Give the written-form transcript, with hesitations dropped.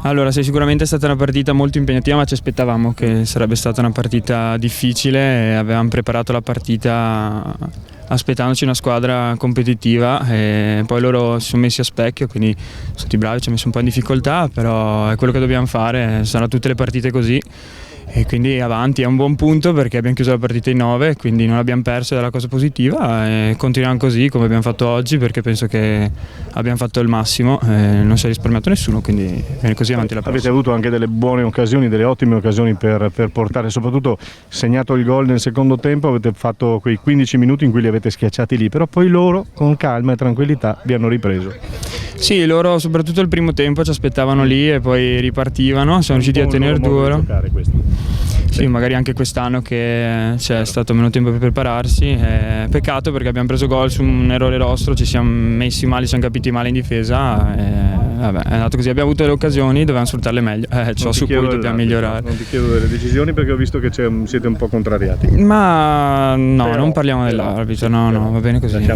Allora, sì, sicuramente è stata una partita molto impegnativa, ma ci aspettavamo che sarebbe stata una partita difficile e avevamo preparato la partita aspettandoci una squadra competitiva e poi loro si sono messi a specchio, quindi sono stati bravi, ci hanno messo un po' in difficoltà, però è quello che dobbiamo fare, saranno tutte le partite così. E quindi avanti, è un buon punto perché abbiamo chiuso la partita in 9, quindi non abbiamo perso, è la cosa positiva e continuiamo così come abbiamo fatto oggi perché penso che abbiamo fatto il massimo, non si è risparmiato nessuno, quindi bene così avanti la prossima. Avete avuto anche delle buone occasioni, delle ottime occasioni per portare, soprattutto segnato il gol nel secondo tempo, avete fatto quei 15 minuti in cui li avete schiacciati lì, però poi loro con calma e tranquillità vi hanno ripreso. Sì, loro soprattutto il primo tempo ci aspettavano lì e poi ripartivano, siamo riusciti a tenere duro. Sì, magari anche quest'anno che c'è stato meno tempo per prepararsi, peccato perché abbiamo preso gol su un errore nostro, ci siamo messi male, ci siamo capiti male in difesa, vabbè, è andato così, abbiamo avuto le occasioni, dovevamo sfruttarle meglio, ciò su cui dobbiamo migliorare. Non ti chiedo delle decisioni perché ho visto che siete un po' contrariati. Ma no, però, non parliamo dell'arbitro, no, va bene così.